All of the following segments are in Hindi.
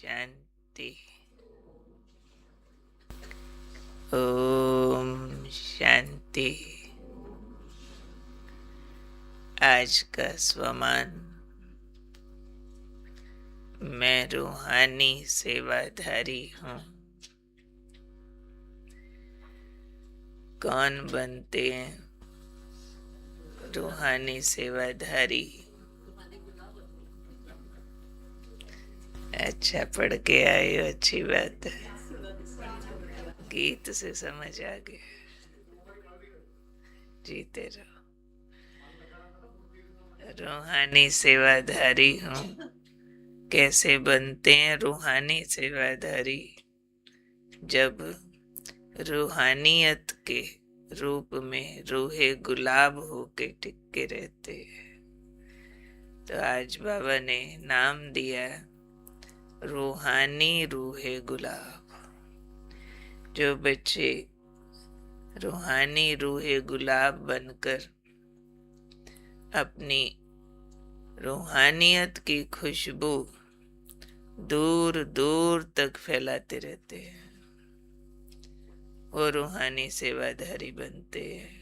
शांति। ओम शांति। आज का स्वमान, मैं रूहानी सेवाधारी हूँ। कौन बनते हैं रूहानी सेवाधारी? अच्छा पढ़ के आए हो, अच्छी बात है। गीत से समझ आ गया। जीते रहो। रूहानी सेवाधारी हूँ। कैसे बनते हैं रूहानी सेवाधारी? जब रूहानियत के रूप में रूहे गुलाब होके टिके रहते हैं। तो आज बाबा ने नाम दिया रूहानी रूहे गुलाब। जो बच्चे रूहानी रूहे गुलाब बनकर अपनी रूहानियत की खुशबू दूर दूर तक फैलाते रहते हैं, वो रूहानी सेवाधारी बनते हैं।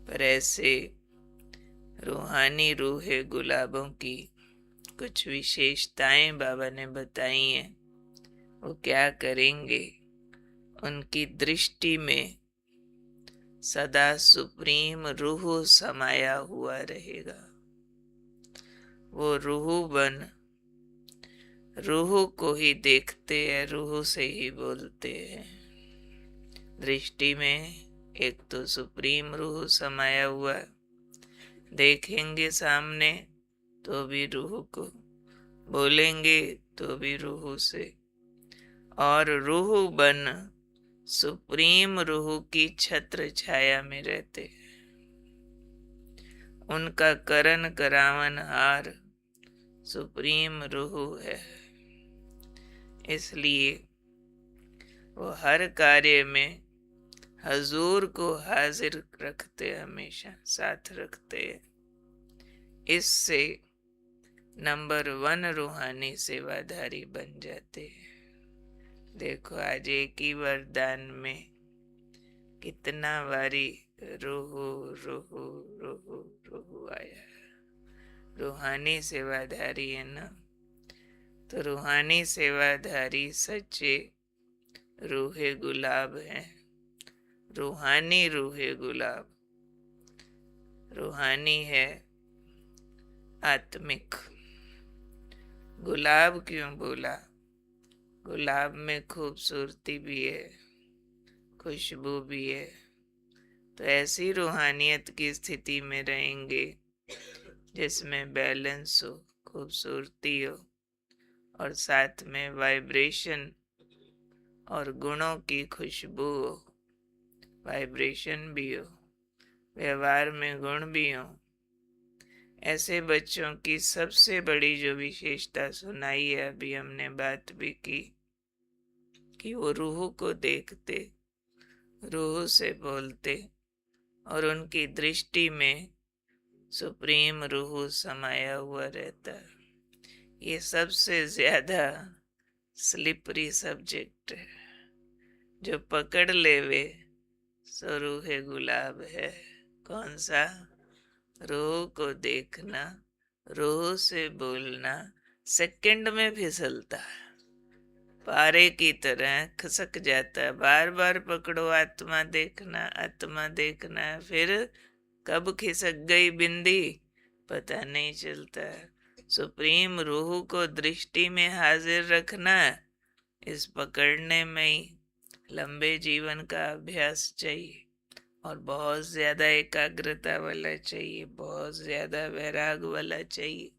पर ऐसे रूहानी रूहे गुलाबों की कुछ विशेषताएं बाबा ने बताई हैं। वो क्या करेंगे? उनकी दृष्टि में सदा सुप्रीम रूह समाया हुआ रहेगा। वो रूह बन रूह को ही देखते हैं, रूह से ही बोलते हैं। दृष्टि में एक तो सुप्रीम रूह समाया हुआ, देखेंगे सामने तो भी रूह को, बोलेंगे तो भी रूह से, और रूह बन सुप्रीम रूह की छत्र छाया में रहते हैं। उनका करन करावन हार सुप्रीम रूह है। इसलिए वो हर कार्य में हजूर को हाजिर रखते, हमेशा साथ रखते हैं। इससे नंबर 1 रूहानी सेवाधारी बन जाते हैं। देखो आज एक ही वरदान में कितना बारी रूह रूह रूह रूह आया। रूहानी सेवाधारी है ना, तो रूहानी सेवाधारी सच्चे रूहे गुलाब हैं। रूहानी रूहे गुलाब। रूहानी है आत्मिक। गुलाब क्यों बोला? गुलाब में खूबसूरती भी है, खुशबू भी है। तो ऐसी रूहानियत की स्थिति में रहेंगे जिसमें बैलेंस हो, खूबसूरती हो, और साथ में वाइब्रेशन और गुणों की खुशबू हो। वाइब्रेशन भी हो, व्यवहार में गुण भी हो। ऐसे बच्चों की सबसे बड़ी जो विशेषता सुनाई है, अभी हमने बात भी की, कि वो रूह को देखते, रूह से बोलते, और उनकी दृष्टि में सुप्रीम रूह समाया हुआ रहता है। ये सबसे ज्यादा स्लिपरी सब्जेक्ट है। जो पकड़ ले वे सो रूहे गुलाब है। कौन सा? रूह को देखना, रूह से बोलना, सेकंड में फिसलता है, पारे की तरह खसक जाता है। बार बार पकड़ो, आत्मा देखना, आत्मा देखना, फिर कब खिसक गई बिंदी पता नहीं चलता। सुप्रीम रूह को दृष्टि में हाजिर रखना, इस पकड़ने में ही लंबे जीवन का अभ्यास चाहिए, और बहुत ज्यादा एकाग्रता वाला चाहिए, बहुत ज्यादा वैराग वाला चाहिए,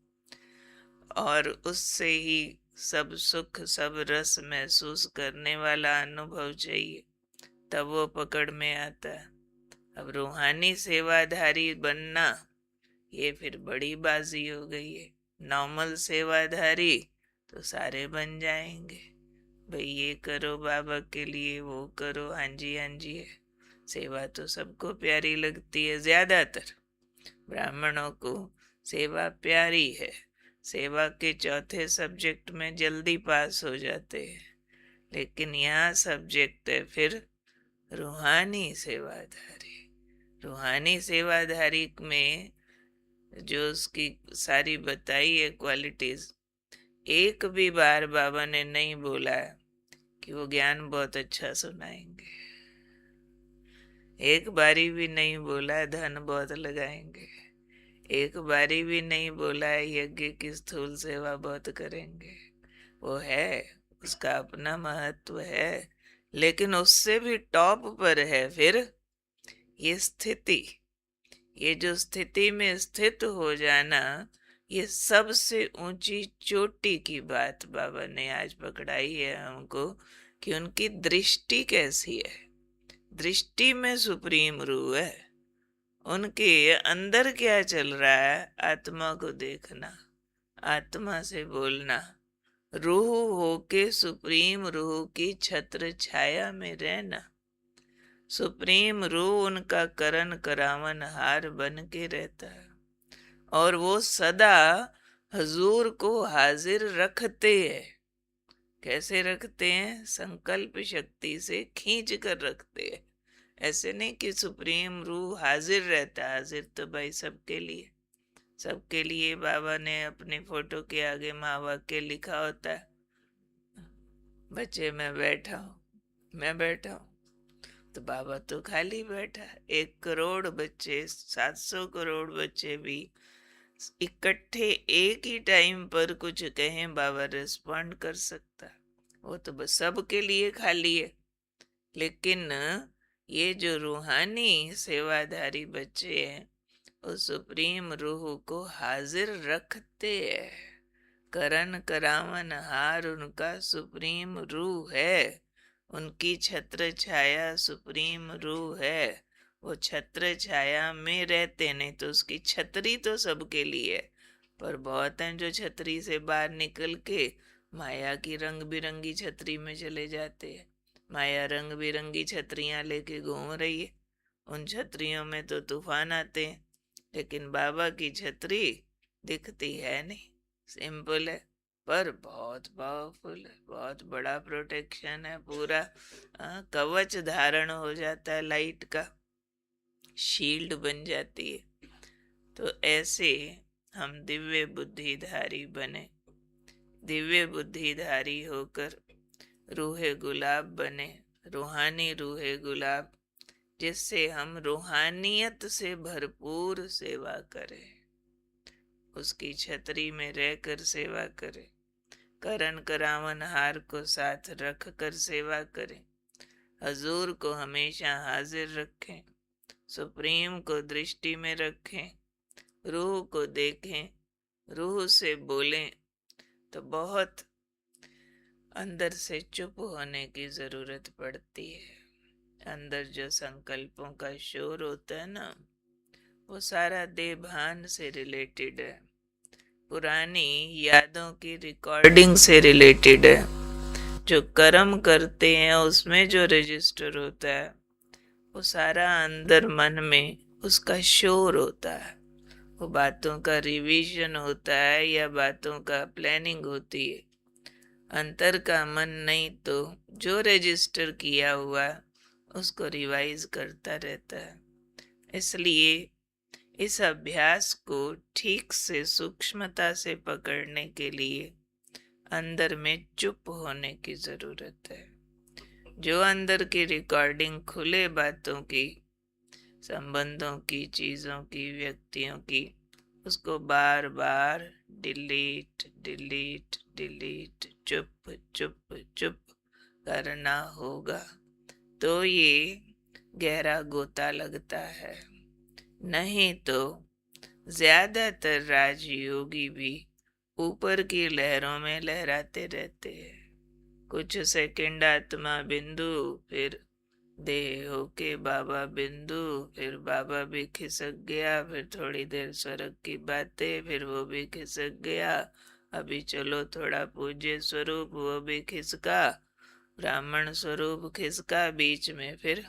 और उससे ही सब सुख सब रस महसूस करने वाला अनुभव चाहिए, तब वो पकड़ में आता है। अब रूहानी सेवाधारी बनना ये फिर बड़ी बाजी हो गई है। नॉर्मल सेवाधारी तो सारे बन जाएंगे, भाई ये करो बाबा के लिए, वो करो, हाँ जी हाँ जी है। सेवा तो सबको प्यारी लगती है, ज्यादातर ब्राह्मणों को सेवा प्यारी है, सेवा के चौथे सब्जेक्ट में जल्दी पास हो जाते हैं, लेकिन यहाँ सब्जेक्ट है फिर रूहानी सेवाधारी। रूहानी सेवाधारी में जो उसकी सारी बताई है क्वालिटीज, एक भी बार बाबा ने नहीं बोला कि वो ज्ञान बहुत अच्छा सुनाएंगे, एक बारी भी नहीं बोला धन बहुत लगाएंगे, एक बारी भी नहीं बोला यज्ञ की स्थूल सेवा बहुत करेंगे। वो है, उसका अपना महत्व है, लेकिन उससे भी टॉप पर है फिर ये स्थिति। ये जो स्थिति में स्थित हो जाना, ये सबसे ऊंची चोटी की बात बाबा ने आज पकड़ाई है हमको, कि उनकी दृष्टि कैसी है। दृष्टि में सुप्रीम रूह है, उनके अंदर क्या चल रहा है, आत्मा को देखना, आत्मा से बोलना, रूह होके सुप्रीम रूह की छत्र छाया में रहना। सुप्रीम रूह उनका करण करावन हार बन के रहता है, और वो सदा हजूर को हाजिर रखते हैं। कैसे रखते हैं? संकल्प शक्ति से खींच कर रखते हैं। ऐसे नहीं कि सुप्रीम रूह हाजिर रहता, हाजिर तो भाई सबके लिए, सबके लिए बाबा ने अपनी फोटो के आगे माँ वाक्य लिखा होता है, बच्चे मैं बैठा हूँ, मैं बैठा हूँ, तो बाबा तो खाली बैठा है। 1 करोड़ बच्चे, 700 करोड़ बच्चे भी इकट्ठे एक ही टाइम पर कुछ कहें, बाबा रिस्पॉन्ड कर सकता, वो तो बस सबके लिए खाली है। लेकिन ये जो रूहानी सेवाधारी बच्चे हैं, वो सुप्रीम रूह को हाजिर रखते हैं। करण करावन हार उनका सुप्रीम रूह है, उनकी छत्र छाया सुप्रीम रूह है। वो छत्र छाया में रहते, नहीं तो उसकी छतरी तो सबके लिए है, पर बहुत हैं जो छतरी से बाहर निकल के माया की रंग बिरंगी छतरी में चले जाते हैं। माया रंग बिरंगी छतरियां लेके घूम रही है, उन छतरियों में तो तूफान आते हैं, लेकिन बाबा की छतरी दिखती है नहीं, सिंपल है, पर बहुत पावरफुल है, बहुत बड़ा प्रोटेक्शन है, पूरा कवच धारण हो जाता है, लाइट का शील्ड बन जाती है। तो ऐसे हम दिव्य बुद्धिधारी बने, दिव्य बुद्धिधारी होकर रूहे गुलाब बने, रूहानी रूहे गुलाब, जिससे हम रूहानियत से भरपूर सेवा करें, उसकी छतरी में रहकर सेवा करें, करण करावन हार को साथ रख कर सेवा करें, हजूर को हमेशा हाजिर रखें, सुप्रीम को दृष्टि में रखें, रूह को देखें, रूह से बोलें। तो बहुत अंदर से चुप होने की जरूरत पड़ती है। अंदर जो संकल्पों का शोर होता है ना, वो सारा देभान से रिलेटेड है, पुरानी यादों की रिकॉर्डिंग से रिलेटेड है। जो कर्म करते हैं उसमें जो रजिस्टर होता है, वो सारा अंदर मन में उसका शोर होता है, वो बातों का रिवीजन होता है या बातों का प्लानिंग होती है। अंतर का मन नहीं तो जो रजिस्टर किया हुआ उसको रिवाइज करता रहता है। इसलिए इस अभ्यास को ठीक से सूक्ष्मता से पकड़ने के लिए अंदर में चुप होने की जरूरत है। जो अंदर की रिकॉर्डिंग खुले बातों की, संबंधों की, चीजों की, व्यक्तियों की, उसको बार बार डिलीट डिलीट डिलीट, चुप चुप चुप करना होगा, तो ये गहरा गोता लगता है। नहीं तो ज्यादातर राजयोगी भी ऊपर की लहरों में लहराते रहते हैं। कुछ सेकंड आत्मा बिंदु, फिर देह होके बाबा बिंदु, फिर बाबा भी खिसक गया, फिर थोड़ी देर स्वर्ग की बातें, फिर वो भी खिसक गया, अभी चलो थोड़ा पूज्य स्वरूप, वो भी खिसका, ब्राह्मण स्वरूप खिसका, बीच में फिर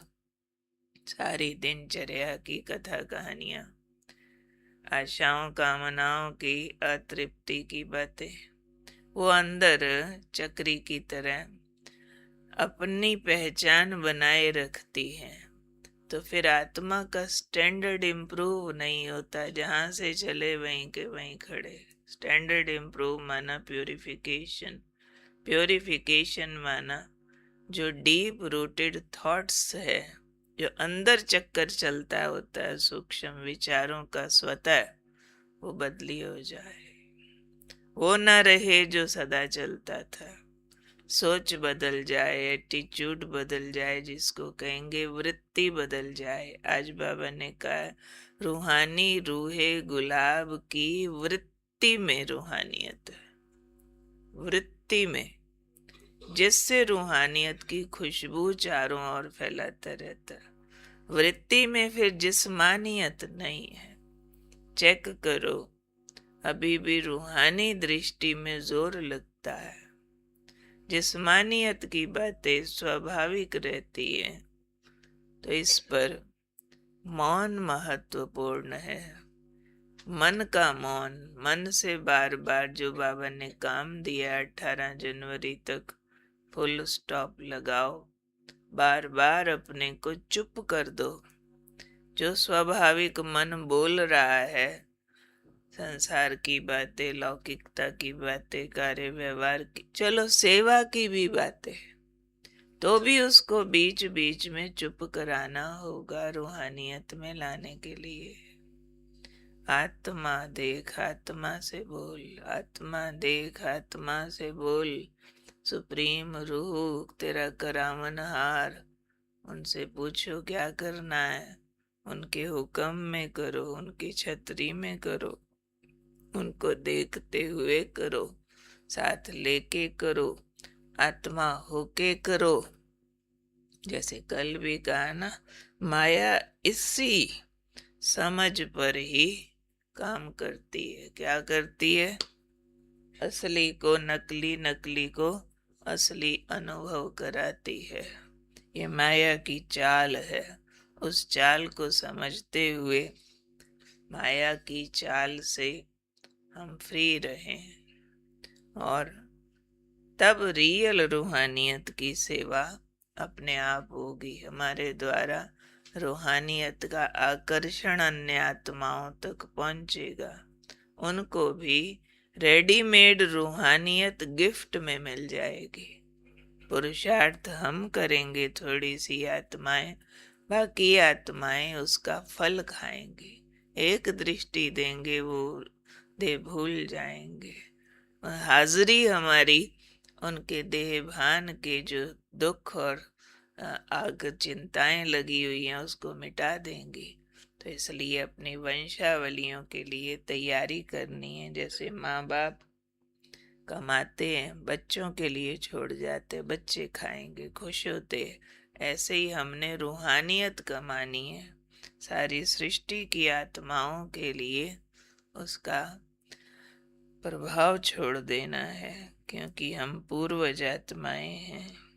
सारी दिनचर्या की कथा कहानियां। आशाओं कामनाओं की अतृप्ति की बातें वो अंदर चक्री की तरह अपनी पहचान बनाए रखती हैं। तो फिर आत्मा का स्टैंडर्ड इम्प्रूव नहीं होता, जहां से चले वहीं के वहीं खड़े। स्टैंडर्ड इम्प्रूव माना प्योरिफिकेशन, प्योरिफिकेशन माना जो डीप रूटेड थॉट्स है, जो अंदर चक्कर चलता होता है सूक्ष्म विचारों का स्वतः, वो बदली हो जाए। वो ना रहे जो सदा चलता था। सोच बदल जाए, एटीट्यूड बदल जाए, जिसको कहेंगे वृत्ति बदल जाए। आज बाबा ने कहा रूहानी रूहे गुलाब की वृत्ति में रूहानियत है। वृत्ति में, जिससे रूहानियत की खुशबू चारों ओर फैलाता रहता है। वृत्ति में फिर जिस्मानियत नहीं है। चेक करो, अभी भी रूहानी दृष्टि में जोर लगता है। जिस्मानियत की बातें स्वाभाविक रहती है, तो इस पर मौन महत्वपूर्ण है। मन का मौन, मन से बार बार जो बाबा ने काम दिया 18 जनवरी तक, फुल स्टॉप लगाओ। बार बार अपने को चुप कर दो। जो स्वाभाविक मन बोल रहा है, संसार की बातें, लौकिकता की बातें, कार्य व्यवहार की, चलो सेवा की भी बातें, तो भी उसको बीच बीच में चुप कराना होगा रूहानियत में लाने के लिए। आत्मा देख, आत्मा से बोल, आत्मा देख, आत्मा से बोल। सुप्रीम रूह तेरा करावन हार, उनसे पूछो क्या करना है। उनके हुक्म में करो, उनकी छतरी में करो, उनको देखते हुए करो, साथ लेके करो, आत्मा होके करो। जैसे कल भी कहा ना, माया इसी समझ पर ही काम करती है। क्या करती है? असली को नकली, नकली को असली अनुभव कराती है। ये माया की चाल है। उस चाल को समझते हुए माया की चाल से हम फ्री रहें, और तब रियल रूहानियत की सेवा अपने आप होगी। हमारे द्वारा रूहानियत का आकर्षण अन्य आत्माओं तक पहुंचेगा। उनको भी रेडीमेड रूहानियत गिफ्ट में मिल जाएगी। पुरुषार्थ हम करेंगे थोड़ी सी आत्माएं, बाकी आत्माएं उसका फल खाएंगे। एक दृष्टि देंगे, वो दे भूल जाएंगे। हाजिरी हमारी उनके देह भान के जो दुख और आग चिंताएं लगी हुई हैं उसको मिटा देंगी। तो इसलिए अपनी वंशावलियों के लिए तैयारी करनी है। जैसे माँ बाप कमाते हैं, बच्चों के लिए छोड़ जाते, बच्चे खाएंगे, खुश होते, ऐसे ही हमने रूहानियत कमानी है। सारी सृष्टि की आत्माओं के लिए उसका प्रभाव छोड़ देना है, क्योंकि हम पूर्वज आत्माएं हैं।